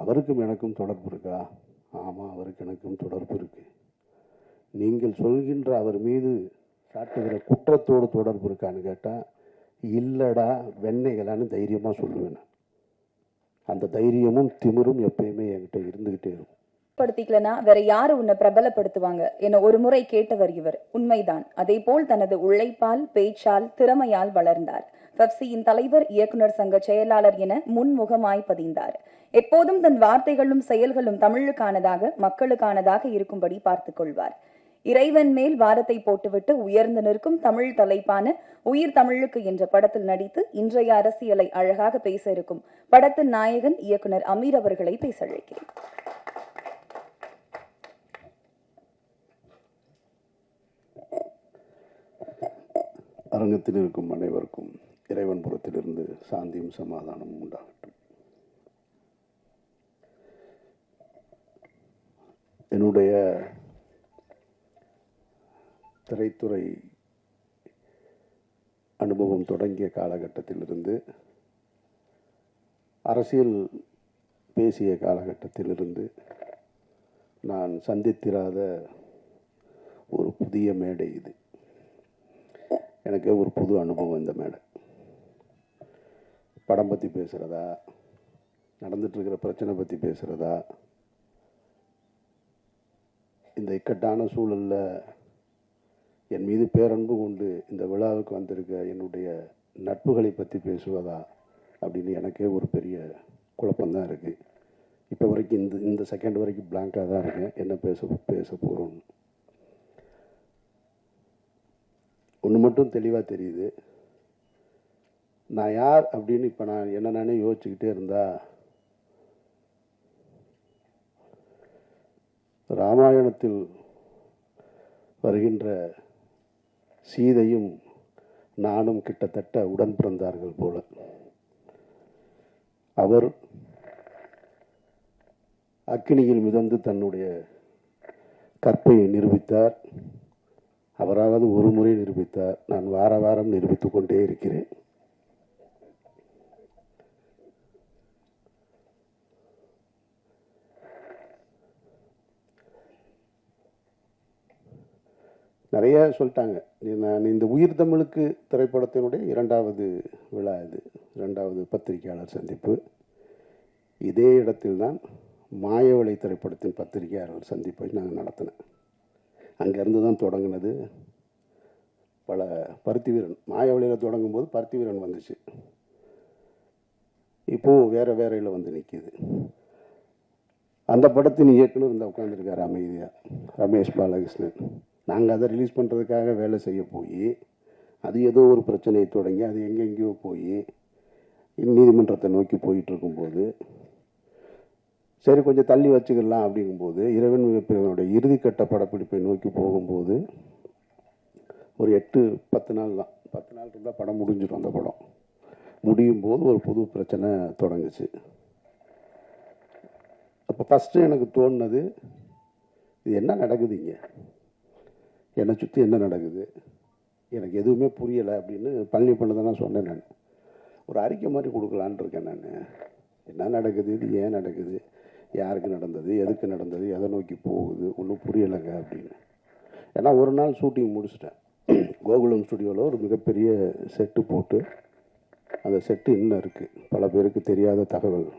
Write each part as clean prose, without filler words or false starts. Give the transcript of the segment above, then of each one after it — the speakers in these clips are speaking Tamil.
அவருக்கும் எனக்கும் தொடர்பு இருக்கா? ஆமாம், அவருக்கு எனக்கும் தொடர்பு இருக்கு. நீங்கள் சொல்கின்ற அவர் மீது சாட்டுகிற குற்றத்தோடு தொடர்பு இருக்கான்னு கேட்டால் இல்லடா வெண்ணெய்களான்னு தைரியமாக சொல்லுவேன். அந்த தைரியமும் திமிரும் எப்பயுமே என்கிட்ட இருந்துகிட்டே இருக்கும். படுத்திக்கலனா வேற யாரு உன்னை பிரபலப்படுத்துவாங்க என ஒரு முறை கேட்டவர் இவர். உண்மைதான். அதே போல் தனது உழைப்பால், பேச்சால், திறமையால் வளர்ந்தார். பெப்சியின் தலைவர், இயக்குனர் சங்க செயலாளர் என முன்முகமாய் பதிந்தார். எப்போதும் தன் வார்த்தைகளும் செயல்களும் தமிழுக்கானதாக, மக்களுக்கானதாக இருக்கும்படி பார்த்துக் கொள்வார். இறைவன் மேல் வாரத்தை போட்டுவிட்டு உயர்ந்து நிற்கும் தமிழ் தலைப்பான உயிர் தமிழுக்கு என்ற படத்தில் நடித்து இன்றைய அரசியலை அழகாக பேச இருக்கும் படத்தின் நாயகன் இயக்குனர் அமீர் அவர்களை பேச அழைக்கிறேன். அரங்கத்தில் இருக்கும் அனைவருக்கும் இறைவன் புறத்திலிருந்து சாந்தியும் சமாதானமும் உண்டாகட்டும். என்னுடைய திரைத்துறை அனுபவம் தொடங்கிய காலகட்டத்திலிருந்து, அரசியல் பேசிய காலகட்டத்திலிருந்து நான் சந்தித்திராத ஒரு புதிய மேடை இது. எனக்கு ஒரு புது அனுபவம் இந்த மேடை. படம் பற்றி பேசுகிறதா, நடந்துட்டுருக்கிற பிரச்சனை பற்றி பேசுகிறதா, இந்த இக்கட்டான சூழலில் என் மீது பேரன்பு கொண்டு இந்த விழாவுக்கு வந்திருக்க என்னுடைய நட்புகளை பற்றி பேசுவதா அப்படின்னு எனக்கே ஒரு பெரிய குழப்பம்தான் இருக்குது. இப்போ வரைக்கும் இந்த செகண்ட் வரைக்கும் பிளாங்காக தான் இருக்கேன். என்ன பேச போகிறோன்னு ஒன்று மட்டும் தெளிவாக தெரியுது. நான் யார் அப்படின்னு இப்போ நான் என்ன நானே யோசிச்சுக்கிட்டே இருந்தா, ராமாயணத்தில் வருகின்ற சீதையும் நானும் கிட்டத்தட்ட உடன் பிறந்தார்கள் போல. அவர் அக்கினியில் மிதந்து தன்னுடைய கற்பை நிரூபித்தார். அவராவது ஒரு முறை நிரூபித்தார். நான் வார வாரம் நிரூபித்துக் கொண்டே இருக்கிறேன். நிறைய சொல்லிட்டாங்க. நான் இந்த உயிர் தமிழுக்கு திரைப்படத்தினுடைய 2வது விழா இது, 2வது பத்திரிகையாளர் சந்திப்பு. இதே இடத்தில் தான் மாயவளை திரைப்படத்தின் பத்திரிகையாளர் சந்திப்பை நாங்கள் நடத்தினேன். அங்கேருந்து தான் தொடங்கினது. பல பருத்தி வீரன் மாயவளியில் தொடங்கும் போது பருத்தி வீரன் வந்துச்சு. இப்போது வேறையில் வந்து நிற்கிது. அந்த படத்தின் இயக்குனர் இந்த உட்காந்துருக்காரு அமைதியாக, ரமேஷ் பாலகிருஷ்ணன். நாங்கள் அதை ரிலீஸ் பண்ணுறதுக்காக வேலை செய்ய போய் அது ஏதோ ஒரு பிரச்சனையை தொடங்கி அது எங்கெங்கேயோ போய் நீதிமன்றத்தை நோக்கி போயிட்டு இருக்கும்போது, சரி கொஞ்சம் தள்ளி வச்சுக்கலாம் அப்படிங்கும்போது, இறைவன் மிகப்பெரியவனுடைய இறுதிக்கட்ட படப்பிடிப்பை நோக்கி போகும்போது ஒரு 8-10 நாள் தான், 10 நாள் இருந்தால் படம் முடிஞ்சிடும். அந்த படம் முடியும் போது ஒரு புது பிரச்சனை தொடங்குச்சு. அப்போ ஃபஸ்ட்டு எனக்கு தோணுனது, இது என்ன நடக்குது இங்கே, என்னை சுற்றி என்ன நடக்குது, எனக்கு எதுவுமே புரியலை அப்படின்னு பழனி பண்ணதான் நான் சொன்னேன். நான் ஒரு அறிக்கை மாதிரி கொடுக்கலான் இருக்கேன். நான் என்ன நடக்குது, இது ஏன் நடக்குது, யாருக்கு நடந்தது, எதுக்கு நடந்தது, எதை நோக்கி போகுது, ஒன்றும் புரியலைங்க அப்படின்னு. ஏன்னா ஒரு நாள் ஷூட்டிங் முடிச்சிட்டேன். கோகுலம் ஸ்டுடியோவில் ஒரு மிகப்பெரிய செட்டு போட்டு, அந்த செட்டு இன்னும் இருக்குது, பல பேருக்கு தெரியாத தகவல்.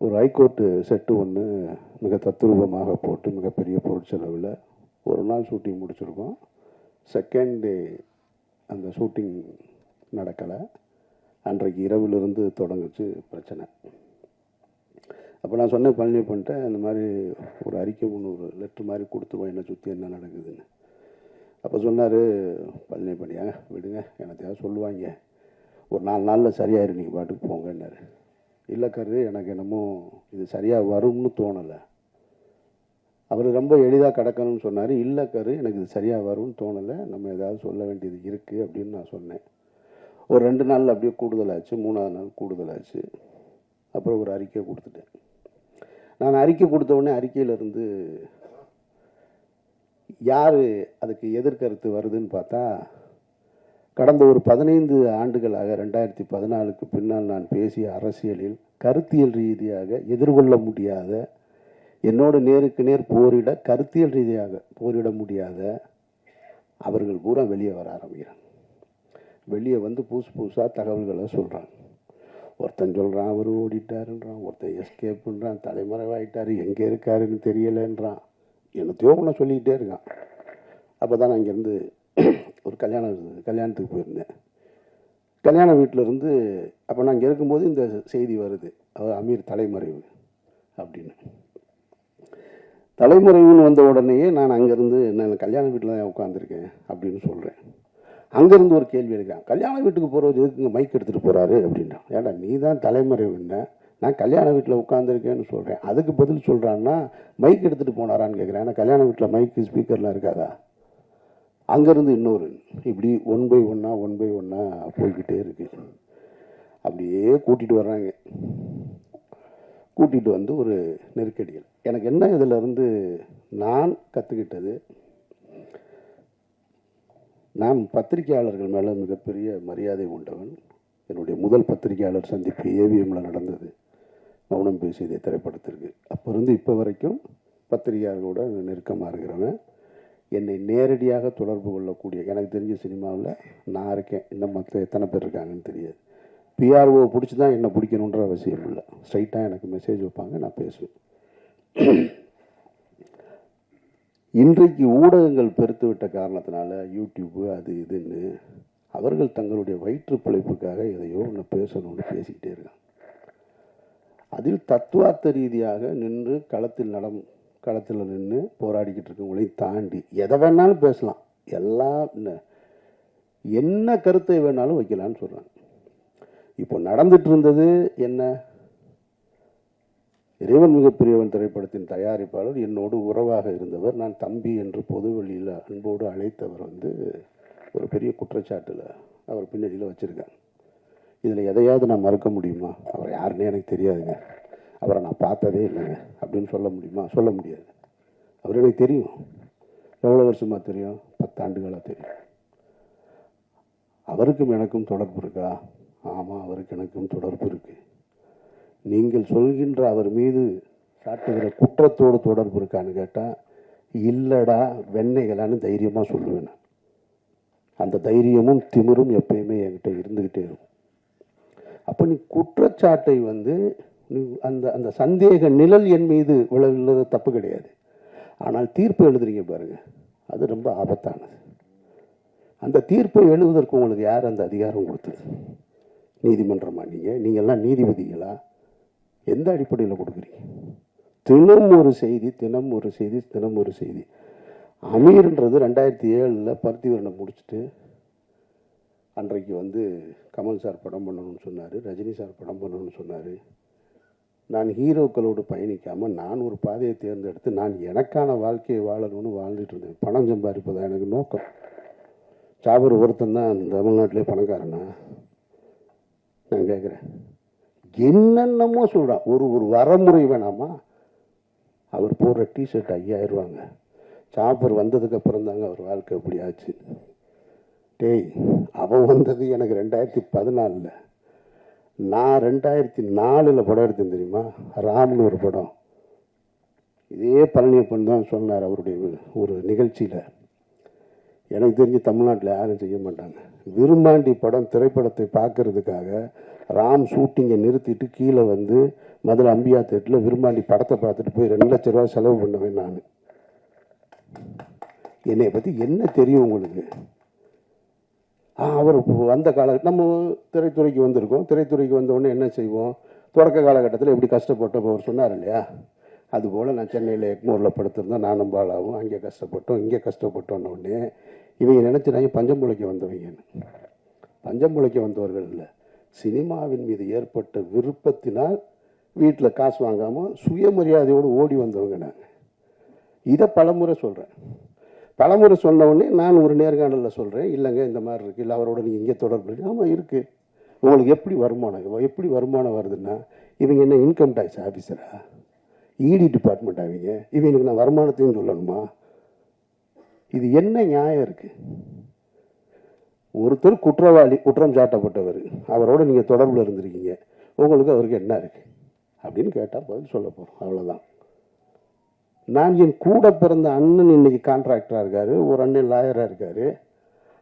ஒரு ஹைகோர்ட்டு செட்டு ஒன்று மிக தத்ரூபமாக போட்டு மிகப்பெரிய பொருட்செலவில் ஒரு நாள் ஷூட்டிங் முடிச்சிருக்கோம். செகண்ட் டே அந்த ஷூட்டிங் நடக்கலை. அன்றைக்கு இரவிலிருந்து தொடங்குச்சு பிரச்சனை. அப்போ நான் சொன்னேன், பழனி பண்ணிட்டேன், இந்த மாதிரி ஒரு அறிக்கை ஒன்று, ஒரு லெட்ரு மாதிரி கொடுத்துருவோம் என்னை சுற்றி என்ன நடக்குதுன்னு. அப்போ சொன்னார் பழனி பண்ணியா, விடுங்க எனத்தையாவது சொல்லுவாங்க, ஒரு 4 நாளில் சரியாயிரு, நீங்கள் பாட்டுக்கு போங்கன்னாரு. இல்லை கரு, எனக்கு என்னமோ இது சரியாக வரும்னு தோணலை. அவர் ரொம்ப எளிதாக கிடக்கணும்னு சொன்னார். இல்லை கரு, எனக்கு இது சரியாக வரும்னு தோணலை, நம்ம ஏதாவது சொல்ல வேண்டியது இருக்குது அப்படின்னு நான் சொன்னேன். ஒரு 2 நாளில் அப்படியே கூடுதலாச்சு, 3ஆவது நாள் கூடுதலாச்சு. அப்புறம் ஒரு அறிக்கை கொடுத்துட்டேன். நான் அறிக்கை கொடுத்த உடனே அறிக்கையிலிருந்து யார் அதுக்கு எதிர்கருத்து வருதுன்னு பார்த்தா, கடந்த ஒரு 15 ஆண்டுகளாக 2014க்கு பின்னால் நான் பேசிய அரசியலில் கருத்தியல் ரீதியாக எதிர்கொள்ள முடியாத, என்னோடு நேருக்கு நேர் போரிட கருத்தியல் ரீதியாக போரிட முடியாத அவர்கள் பூரா வெளியே வர ஆரம்பிக்கிறாங்க. வெளியே வந்து புதுசாக தகவல்களை சொல்கிறாங்க. ஒருத்தன் சொல்கிறான் அவர் ஓடிட்டாருன்றான், ஒருத்தன் எஸ்கேப்புன்றான், தலைமறைவாயிட்டார், எங்கே இருக்காருன்னு தெரியலைன்றான், என்னத்தையோ ஒன்று சொல்லிக்கிட்டே இருக்கான். அப்போ தான் நான் இங்கேருந்து ஒரு கல்யாணத்துக்கு போயிருந்தேன். கல்யாண வீட்டிலேருந்து அப்போ நான் இங்கே இருக்கும்போது இந்த செய்தி வருது, அவர் அமீர் தலைமறைவு அப்படின்னு. தலைமறைவுன்னு வந்த உடனேயே நான் அங்கேருந்து நான் கல்யாண வீட்டில் தான் உட்காந்துருக்கேன் அப்படின்னு சொல்கிறேன். அங்கேருந்து ஒரு கேள்வி எடுக்கான், கல்யாண வீட்டுக்கு போகிறது எதுக்குங்க மைக் எடுத்துகிட்டு போகிறாரு அப்படின்னா. ஏன்னா நீ தான் தலைமறைவுன்னா, நான் கல்யாண வீட்டில் உட்காந்துருக்கேன்னு சொல்கிறேன். அதுக்கு பதில் சொல்கிறான்னா மைக் எடுத்துகிட்டு போனாரான்னு கேட்குறேன். ஏன்னா கல்யாண வீட்டில் மைக்கு ஸ்பீக்கர்லாம் இருக்காதா. அங்கேருந்து இன்னொரு இப்படி ஒன் பை ஒன்னாக போய்கிட்டே இருக்கு. அப்படியே கூட்டிகிட்டு வர்றாங்க. கூட்டிகிட்டு வந்து ஒரு நெருக்கடிகள். எனக்கு என்ன இதிலிருந்து நான் கற்றுக்கிட்டது, நான் பத்திரிகையாளர்கள் மேலே மிகப்பெரிய மரியாதை கொண்டவன். என்னுடைய முதல் பத்திரிகையாளர் சந்திப்பு ஏவிஎம்மில் நடந்தது, மௌனம் பேசியதை திரைப்படத்திற்கு. அப்போ இருந்து இப்போ வரைக்கும் பத்திரிகையாளர்களோட நெருக்கமாக இருக்கிறவன். என்னை நேரடியாக தொடர்பு கொள்ளக்கூடிய, எனக்கு தெரிஞ்ச சினிமாவில் நான் இருக்கேன், இன்னும் மற்ற எத்தனை பேர் இருக்காங்கன்னு தெரியாது. பிஆர்ஓ பிடிச்சி தான் என்னை பிடிக்கணுன்ற அவசியம் இல்லை. ஸ்ட்ரைட்டாக எனக்கு மெசேஜ் வைப்பாங்க, நான் பேசுவேன். இன்றைக்கு ஊடகங்கள் பெருத்து விட்ட காரணத்தினால யூடியூப்பு அது இதுன்னு அவர்கள் தங்களுடைய வயிற்று பிழைப்புக்காக எதையோ ஒன்று பேசணும்னு பேசிக்கிட்டே இருக்காங்க. அதில் தத்துவார்த்த ரீதியாக நின்று களத்தில் நின்று போராடிக்கிட்டு இருக்கவங்களையும் தாண்டி எதை வேணாலும் பேசலாம், எல்லாம் என்ன கருத்தை வேணாலும் வைக்கலான்னு சொல்கிறாங்க. இப்போ நடந்துட்டு இருந்தது என்ன, இறைவன் மிகப்பெரியவன் திரைப்படத்தின் தயாரிப்பாளர் என்னோடு உறவாக இருந்தவர், நான் தம்பி என்று பொதுவெளியில் அன்போடு அழைத்தவர் ஒரு பெரிய குற்றச்சாட்டில் அவர் பின்னணியில் வச்சுருக்காங்க. இதில் எதையாவது நான் மறுக்க முடியுமா? அவர் யாருன்னே எனக்கு தெரியாதுங்க, அவரை நான் பார்த்ததே இல்லைங்க அப்படின்னு சொல்ல முடியுமா? சொல்ல முடியாது. அவர் எனக்கு தெரியும். எவ்வளோ வருஷமாக தெரியும்? 10 ஆண்டுகளாக தெரியும். அவருக்கும் எனக்கும் தொடர்பு இருக்கா? ஆமாம், அவருக்கு எனக்கும் தொடர்பு இருக்கு. நீங்கள் சொல்கின்ற அவர் மீது சாட்டுகிற குற்றத்தோடு தொடர்பு இருக்கான்னு கேட்டால் இல்லடா வெண்ணைகளான்னு தைரியமாக சொல்லுவேன். அந்த தைரியமும் திமிரும் எப்பயுமே என்கிட்ட இருந்துக்கிட்டே இருக்கும். அப்போ நீ குற்றச்சாட்டை நீ அந்த சந்தேக நிழல் என் மீது விளைவில்லை, தப்பு கிடையாது. ஆனால் தீர்ப்பு எழுதுறீங்க பாருங்க, அது ரொம்ப ஆபத்தானது. அந்த தீர்ப்பை எழுதுவதற்கு உங்களுக்கு யார் அந்த அதிகாரம் கொடுத்தது? நீதிமன்றமா? நீங்கள்லாம் நீதிபதிகளா? எந்த அடிப்படையில் கொடுக்குறீங்க? தினம் ஒரு செய்தி. அமீர்ன்றது 2007 பருத்திவரனை முடிச்சுட்டு அன்றைக்கு கமல் சார் படம் பண்ணணும்னு சொன்னார், ரஜினி சார் படம் பண்ணணும்னு சொன்னார். நான் ஹீரோக்களோடு பயணிக்காமல் நான் ஒரு பாதையை தேர்ந்தெடுத்து நான் எனக்கான வாழ்க்கையை வாழணும்னு வாழ்ந்துட்டு இருந்தேன். பணம் சம்பாதிப்பதா எனக்கு நோக்கம். சாபர் ஒருத்தன் தான் தமிழ்நாட்டிலே பணக்காரனா? நான் கேட்குறேன். என்னென்னமோ சொல்கிறான். ஒரு வரமுறை வேணாமா? அவர் போடுற டிஷர்ட் 5000 ரூபாங்க. சாப்பர் வந்ததுக்கு அப்புறம் தாங்க அவர் வாழ்க்கை எப்படி ஆச்சு. டேய், அவன் வந்தது எனக்கு 2014. நான் 2004 படம் எடுத்தேன் தெரியுமா? ராம்னு ஒரு படம். இதே பழனியப்பன் தான் சொன்னார் அவருடைய ஒரு நிகழ்ச்சியில். எனக்கு தெரிஞ்சு தமிழ்நாட்டில் யாரும் செய்ய மாட்டாங்க. விரும்மாண்டி படம் திரைப்படத்தை பார்க்கறதுக்காக ராம் ஷூட்டிங்கை நிறுத்திட்டு கீழே மதுரை அம்பியா தேட்டில் விரும்மாண்டி படத்தை பார்த்துட்டு போய் 2 லட்ச ரூபா செலவு பண்ணுவேன் நான். என்னை பற்றி என்ன தெரியும் உங்களுக்கு? அவர் வந்த நம்ம திரைத்துறைக்கு வந்திருக்கோம். திரைத்துறைக்கு வந்தவுடனே என்ன செய்வோம்? தொடக்க காலகட்டத்தில் எப்படி கஷ்டப்பட்டோம் அவர் சொன்னார் இல்லையா? அதுபோல் நான் சென்னையில் எக்மோரில் படுத்திருந்தேன், நானும் பாலாவும். அங்கே கஷ்டப்பட்டோம், இங்கே கஷ்டப்பட்டோன்னொடனே இவங்க நினச்சினாங்க பஞ்சம் பிழைக்க வந்தவங்கன்னு. பஞ்சம் பிழைக்க வந்தவர்கள் இல்லை, சினிமாவின் மீது ஏற்பட்ட விருப்பத்தினால் வீட்டில் காசு வாங்காமல் சுயமரியாதையோடு ஓடி வந்தவங்க நாங்கள். இதை பலமுறை சொல்கிறேன். பலமுறை சொன்ன உடனே நான் ஒரு நேர்காணலில் சொல்கிறேன், இல்லைங்க இந்த மாதிரி இருக்குது, இல்லை அவரோட நீங்கள் இங்கே தொடர்பு இருக்கு. ஆமாம் இருக்குது. உங்களுக்கு எப்படி வருமானம் வருதுன்னா, இவங்க என்ன இன்கம் டேக்ஸ் ஆஃபீஸரா? இடி டிபார்ட்மெண்ட் ஆவீங்க, இவங்களுக்கு நான் வருமானத்தையும் சொல்லணுமா? இது என்ன நியாயம் இருக்குது? ஒருத்தர் குற்றவாளி, குற்றம் சாட்டப்பட்டவர், அவரோட நீங்கள் தொடர்பில் இருந்திருக்கீங்க, உங்களுக்கு அவருக்கு என்ன இருக்கு அப்படின்னு கேட்டால் பதில் சொல்ல போகிறோம், அவ்வளோதான். நான் என் கூட பிறந்த அண்ணன் இன்னைக்கு கான்ட்ராக்டராக இருக்காரு, ஒரு அண்ணன் லாயராக இருக்காரு,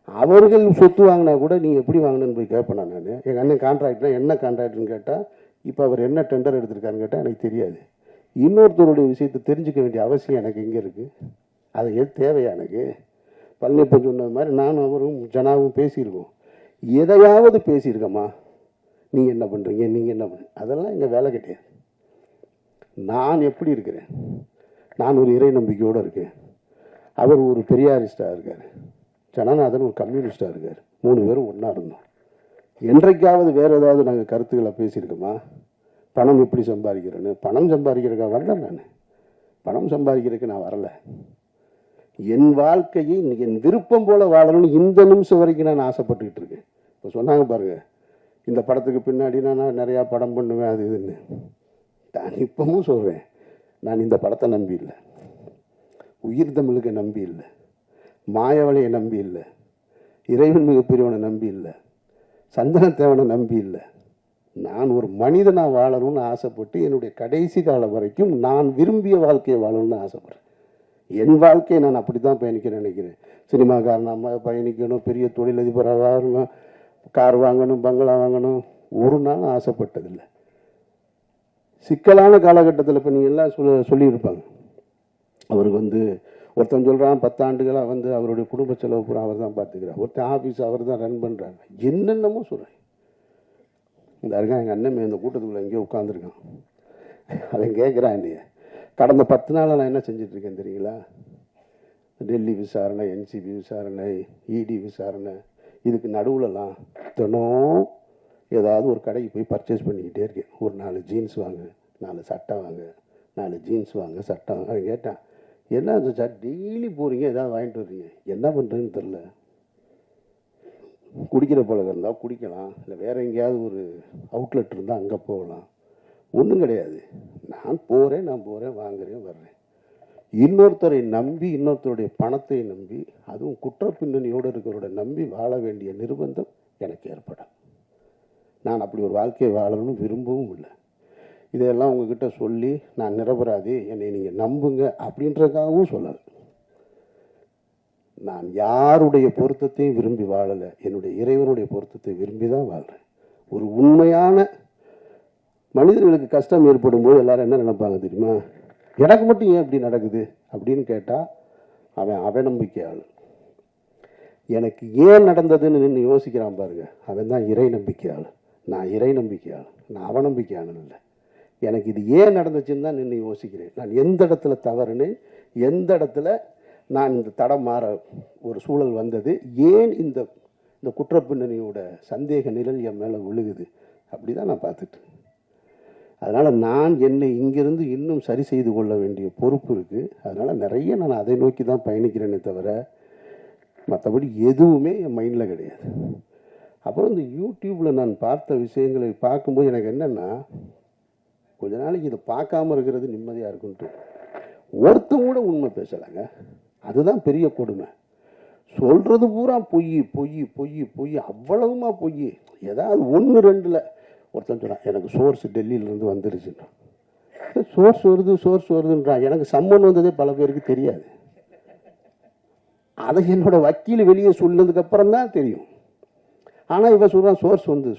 அவர்கள் சொத்து வாங்கினா கூட நீங்கள் எப்படி வாங்கினேன்னு போய் கேட்பேன் நான். எங்கள் அண்ணன் கான்ட்ராக்டர், என்ன கான்ட்ராக்டர்னு கேட்டால் இப்போ அவர் என்ன டெண்டர் எடுத்திருக்காருன்னு கேட்டால் எனக்கு தெரியாது. இன்னொருத்தருடைய விஷயத்தை தெரிஞ்சுக்க வேண்டிய அவசியம் எனக்கு எங்கே இருக்குது? அது எது தேவையா எனக்கு? பழனியப்ப சொன்ன மாதிரி நானும் அவரும் ஜனாவும் பேசியிருக்கோம், எதையாவது பேசியிருக்கோமா? நீங்கள் என்ன பண்ணுறீங்க, நீங்கள் என்ன பண்ணுறீங்க, அதெல்லாம் எங்கள் வேலை கிடையாது. நான் எப்படி இருக்கிறேன்? நான் ஒரு இறை நம்பிக்கையோடு இருக்கேன். அவர் ஒரு பெரியாரிஸ்டாக இருக்கார், ஜனநாதன் ஒரு கம்யூனிஸ்டாக இருக்கார். 3 பேரும் ஒன்றா இருந்தோம். என்றைக்காவது வேறு ஏதாவது நாங்கள் கருத்துக்களை பேசியிருக்கோமா? பணம் எப்படி சம்பாதிக்கிறேன்னு? பணம் சம்பாதிக்கிறதுக்காக வரல, நான் பணம் சம்பாதிக்கிறதுக்கு நான் வரலை. என் வாழ்க்கையை என் விருப்பம் போல வாழணும்னு இந்த நிமிஷம் வரைக்கும் நான் ஆசைப்பட்டுக்கிட்டு இருக்கேன். இப்போ சொன்னாங்க பாருங்க, இந்த படத்துக்கு பின்னாடி நான் நிறையா படம் பண்ணுவேன் அது இதுன்னு. நான் இப்பவும் சொல்கிறேன், நான் இந்த படத்தை நம்பி இல்லை, உயிர் தமிழுக்கு நம்பி இல்லை, மாயவளையை நம்பி இல்லை, இறைவன் மிகப்பெரியவனை நம்பி இல்லை, சந்தனத்தேவனை நம்பி இல்லை. நான் ஒரு மனிதனாக வாழணும்னு ஆசைப்பட்டு என்னுடைய கடைசி காலம் வரைக்கும் நான் விரும்பிய வாழ்க்கையை வாழணும்னு ஆசைப்படுறேன். என் வாழ்க்கையை நான் அப்படி தான் பயணிக்க நினைக்கிறேன். சினிமாக்காரனாக பயணிக்கணும், பெரிய தொழிலதிபராக வாங்கணும், கார் வாங்கணும், பங்களா வாங்கணும், ஒரு நாள் ஆசைப்பட்டதில்லை. சிக்கலான காலகட்டத்தில் இப்போ நீங்கள் எல்லாம் சொல்லியிருப்பாங்க, அவருக்கு ஒருத்தன் சொல்கிறான் 10 ஆண்டுகளாக அவருடைய குடும்ப செலவு பூரா அவர் தான் பார்த்துக்கிறார், ஒருத்தன் ஆஃபீஸ் அவர் தான் ரன் பண்ணுறாங்க, என்னென்னமோ சொல்கிறேன். இந்த இருக்கான் எங்கள் அண்ணன் இந்த கூட்டத்துக்குள்ளே எங்கேயோ உட்காந்துருக்கான், அவன் கேட்குறான், இல்லையா கடந்த 10 நாளில் நான் என்ன செஞ்சிட்ருக்கேன் தெரியுங்களா? டெல்லி விசாரணை, என்சிபி விசாரணை, இடி விசாரணை, இதுக்கு நடுவுலலாம் தினம் ஏதாவது ஒரு கடைக்கு போய் பர்ச்சேஸ் பண்ணிக்கிட்டே இருக்கேன். ஒரு 4 ஜீன்ஸ் வாங்க, 4 சட்டை வாங்க, 4 ஜீன்ஸ் வாங்க, சட்டை வாங்க. அவன் கேட்டான், என்ன சார் டெய்லி போகிறீங்க, ஏதாவது வாங்கிட்டு வர்றீங்க, என்ன பண்ணுறதுன்னு தெரில, குடிக்கிற பழக்கம் இருந்தால் குடிக்கலாம், இல்லை வேறு எங்கேயாவது ஒரு அவுட்லெட் இருந்தால் அங்கே போகலாம், ஒன்றும் கிடையாது. நான் போகிறேன் வாங்குறேன் வர்றேன். இன்னொருத்தரை நம்பி, இன்னொருத்தருடைய பணத்தை நம்பி, அதுவும் குற்ற பின்னணியோடு இருக்கிறவரோட நம்பி வாழ வேண்டிய நிர்பந்தம் எனக்கு ஏற்படும். நான் அப்படி ஒரு வாழ்க்கையை வாழணும்னு விரும்பவும் இல்லை. இதையெல்லாம் உங்ககிட்ட சொல்லி நான் நிரபராதி, என்னை நீங்கள் நம்புங்க அப்படின்றதுக்காகவும் சொல்லலை. நான் யாருடைய பொருத்தத்தையும் விரும்பி வாழலை, என்னுடைய இறைவனுடைய பொருத்தத்தை விரும்பி தான் வாழ்கிறேன். ஒரு உண்மையான மனிதர்களுக்கு கஷ்டம் ஏற்படும் போது எல்லாரும் என்ன நினைப்பாங்க தெரியுமா? எனக்கு மட்டும் ஏன் இப்படி நடக்குது அப்படின்னு கேட்டால் அவன் அவநம்பிக்கையாளன். எனக்கு ஏன் நடந்ததுன்னு நின்று யோசிக்கிறான் பாருங்க, அவன் தான் இறை நம்பிக்கையாளன். நான் இறை நம்பிக்கையாளன், நான் அவநம்பிக்கையாளன் இல்லை. எனக்கு இது ஏன் நடந்துச்சுன்னு தான் நின்று யோசிக்கிறேன். நான் எந்த இடத்துல தவறுன்னு, எந்த இடத்துல நான் இந்த தடம் மாற ஒரு சூழல் வந்தது, ஏன் இந்த இந்த குற்றப்பின்னணியோட சந்தேக நிழல் என் மேலே விழுகுது, அப்படி தான் நான் பார்த்துட்டு. அதனால் நான் என்னை இங்கிருந்து இன்னும் சரி செய்து கொள்ள வேண்டிய பொறுப்பு இருக்குது. அதனால் நிறைய நான் அதை நோக்கி தான் பயணிக்கிறேனே தவிர மற்றபடி எதுவுமே என் மைண்டில் கிடையாது. அப்புறம் இந்த யூடியூப்பில் நான் பார்த்த விஷயங்களை பார்க்கும்போது எனக்கு என்னென்னா, கொஞ்ச நாளைக்கு இதை பார்க்காம இருக்கிறது நிம்மதியாக இருக்குன்ட்டு. ஒருத்தன் கூட உண்மை பேசலைங்க, அதுதான் பெரிய கொடுமை. சொல்கிறது பூரா பொய் பொய் பொய் பொய், அவ்வளவுமா பொய். ஏதாவது 1-2 ஒருத்தன் சொன்னான், எனக்கு சோர்ஸ் டெல்லியிலேருந்து வந்துருச்சுன்னா. சோர்ஸ் வருதுன்றான். எனக்கு சம்மன் வந்ததே பல பேருக்கு தெரியாது. அதை என்னோட வக்கீல் வெளியே சொன்னதுக்கப்புறம் தான் தெரியும். ஆனால் இவன் சொல்கிறான்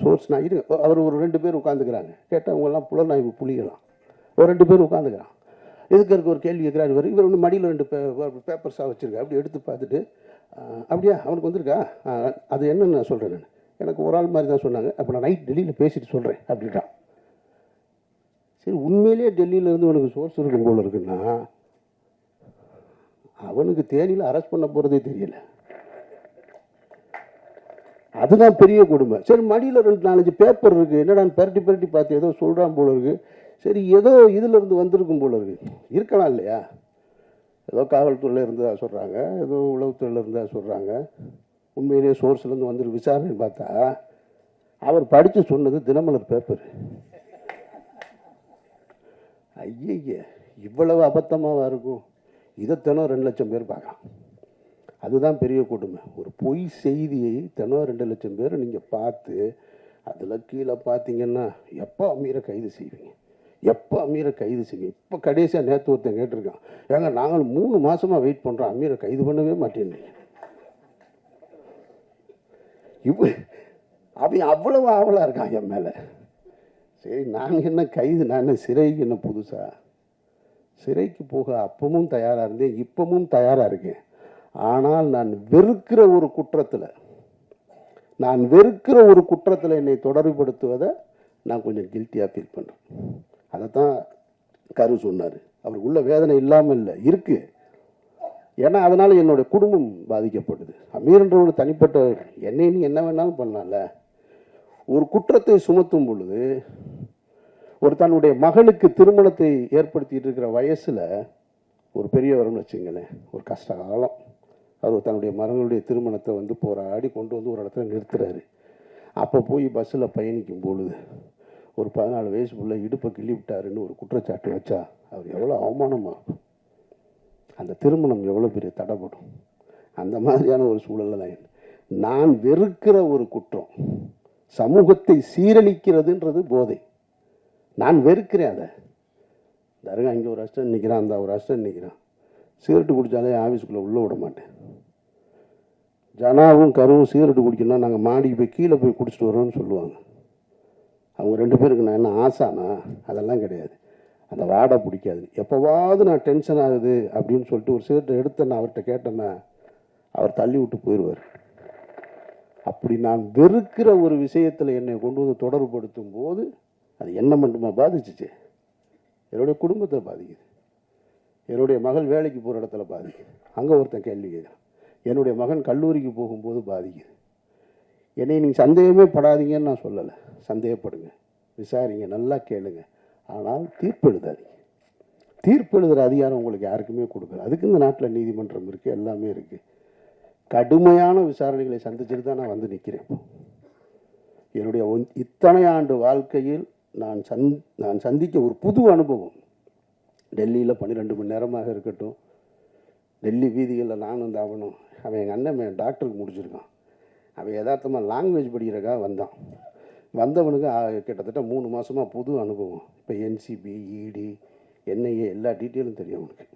சோர்ஸ் நான் இரு. அவர் ஒரு 2 பேர் உட்காந்துக்கிறாங்க. கேட்டால் அவங்கெல்லாம் புலனாய்வு புலிகளாம். ஒரு 2 பேர் உட்காந்துக்கிறான். எதுக்கு ஒரு கேள்வி கேட்குறாரு. இவர் மடியில் 2 பேப்பர்ஸாக வச்சுருக்கா. அப்படி எடுத்து பார்த்துட்டு, அப்படியா அவனுக்கு வந்திருக்கா, அது என்னன்னு நான் சொல்கிறேன். நான் எனக்கு ஒரு ஆள் மாதிரி தான் சொன்னாங்க. அப்போ நான் நைட் டெல்லியில் பேசிட்டு சொல்கிறேன் அப்படின்ட்டான். சரி, உண்மையிலேயே டெல்லியிலேருந்து உனக்கு சோர்ஸ் இருக்கும் போல இருக்குன்னா, அவனுக்கு தேனியில் அரெஸ்ட் பண்ண போகிறதே தெரியல. அதுதான் பெரிய கொடுமை. சரி, மடியில் 2-4 பேப்பர் இருக்குது, என்னடா பெரட்டி பார்த்து ஏதோ சொல்கிறான் போல இருக்குது. சரி, ஏதோ இதிலிருந்து வந்திருக்கும் போல இருக்குது. இருக்கலாம் இல்லையா? ஏதோ காவல்துறையில் இருந்தால் சொல்கிறாங்க, ஏதோ உளவுத்துறையில் இருந்தால் சொல்கிறாங்க. உண்மையிலேயே சோர்ஸ்லேருந்து வந்துருக்கு. விசாரணை பார்த்தா அவர் படித்து சொன்னது தினமலர் பேப்பர். ஐய, இவ்வளவு அபத்தமாக இருக்கும். இதைத்தானோ 2 லட்சம் பேர் பார்க்கலாம். அதுதான் பெரிய கொடுமை. ஒரு பொய் செய்தியை தினம் 2 லட்சம் பேர் நீங்கள் பார்த்து அதில் கீழே பார்த்தீங்கன்னா எப்போ அமீரை கைது செய்வீங்க, எப்போ அமீரை கைது செய்வீங்க. இப்போ கடைசியாக நேற்று ஒருத்தன் கேட்டிருக்கான், ஏங்க நாங்கள் 3 மாதமாக வெயிட் பண்ணுறோம், அமீரை கைது பண்ணவே மாட்டேன்னீங்க. அவன் அவ்வளவு ஆவலாக இருக்கான் என் மேலே. சரி, நான் என்ன கைது, நான் என்ன சிறைக்கு என்ன புதுசா? சிறைக்கு போக அப்பவும் தயாராக இருந்தேன், இப்பவும் தயாராக இருக்கேன். ஆனால் நான் வெறுக்கிற ஒரு குற்றத்தில் என்னை தொடர்புபடுத்துவதை நான் கொஞ்சம் கில்ட்டியாக ஃபீல் பண்ணுறேன். அதைத்தான் கரு சொன்னார். அவருக்குள்ள வேதனை இல்லாமல் இல்லை, இருக்கு. ஏன்னா அதனால என்னுடைய குடும்பம் பாதிக்கப்படுது. அமீர்ன்ற ஒரு தனிப்பட்ட என்னை நீ என்ன வேணாலும் பண்ணலாம்ல. ஒரு குற்றத்தை சுமத்தும் பொழுது ஒரு தன்னுடைய மகளுக்கு திருமணத்தை ஏற்படுத்திட்டு இருக்கிற வயசுல ஒரு பெரியவர்னு வச்சுங்களேன், ஒரு கஷ்ட காலம், அவர் தன்னுடைய மகளுடைய திருமணத்தை வந்து போராடி கொண்டு வந்து ஒரு இடத்துல நிறுத்துறாரு. அப்போ போய் பஸ்ஸில் பயணிக்கும் பொழுது ஒரு 14 வயசுக்குள்ள இடுப்பை கிள்ளி விட்டாருன்னு ஒரு குற்றச்சாட்டு வச்சா அவர் எவ்வளோ அவமானமாகும், அந்த திருமணம் எவ்வளோ பெரிய தடைப்படும். அந்த மாதிரியான ஒரு சூழலில் தான் நான் வெறுக்கிற ஒரு குற்றம் சமூகத்தை சீரழிக்கிறதுன்றது போதை. நான் வெறுக்கிறேன் அதை. தருங்க அங்கே ஒரு அஸ்டன் நிற்கிறான், அந்த ஒரு அஸ்டன் நிற்கிறான், சிகரெட்டு குடித்தாலே ஆஃபீஸுக்குள்ளே உள்ளே விட மாட்டேன். ஜனாவும் கருவும் சிகரெட்டு குடிக்கணும்னா நாங்கள் மாடிக்கு போய் கீழே போய் குடிச்சிட்டு வரோம்னு சொல்லுவாங்க. அவங்க 2 பேருக்கு நான் என்ன ஆசானா? அதெல்லாம் கிடையாது. அந்த வாடை பிடிக்காது. எப்போவாவது நான் டென்ஷன் ஆகுது அப்படின்னு சொல்லிட்டு ஒரு சிகரெட்டை எடுத்தேன்னா அவர்கிட்ட கேட்டேன்னா அவர் தள்ளி விட்டு போயிடுவார். அப்படி நான் வெறுக்கிற ஒரு விஷயத்தில் என்னை கொண்டு வந்து தொடர்புபடுத்தும் போது அது என்ன மட்டுமா பாதிச்சிச்சு, என்னுடைய குடும்பத்தை பாதிக்குது, என்னுடைய மகள் வேலைக்கு போகிற இடத்துல பாதிக்குது, அங்கே ஒருத்தன் கேள்வி கேட்குறான், என்னுடைய மகன் கல்லூரிக்கு போகும்போது பாதிக்குது. என்னை நீங்கள் சந்தேகமே படாதீங்கன்னு நான் சொல்லலை, சந்தேகப்படுங்க, விசாரிங்க, நல்லா கேளுங்க, ஆனால் தீர்ப்பு எழுதாதீங்க. தீர்ப்பு எழுதுகிற அதிகாரம் உங்களுக்கு யாருக்குமே கொடுக்கல. அதுக்கு இந்த நாட்டில் நீதிமன்றம் இருக்குது, எல்லாமே இருக்குது. கடுமையான விசாரணைகளை சந்திச்சுட்டு தான் நான் வந்து நிற்கிறேன். என்னுடைய இத்தனை ஆண்டு வாழ்க்கையில் நான் சந்திக்க ஒரு புது அனுபவம். டெல்லியில் 12 மணி நேரமாக இருக்கட்டும், டெல்லி வீதிகளில் நானும் வந்து அவன் எங்கள் அண்ணன் டாக்டருக்கு முடிச்சிருக்கான். அவன் யதார்த்தமாக லாங்குவேஜ் படிக்கிறக்காக வந்தவனுக்கு கிட்டத்தட்ட 3 மாதமாக புது அனுபவம். இப்போ என்சிபி, இடி, என்ஐஏ எல்லா டீட்டெயிலும் தெரியும் அவனுக்கு.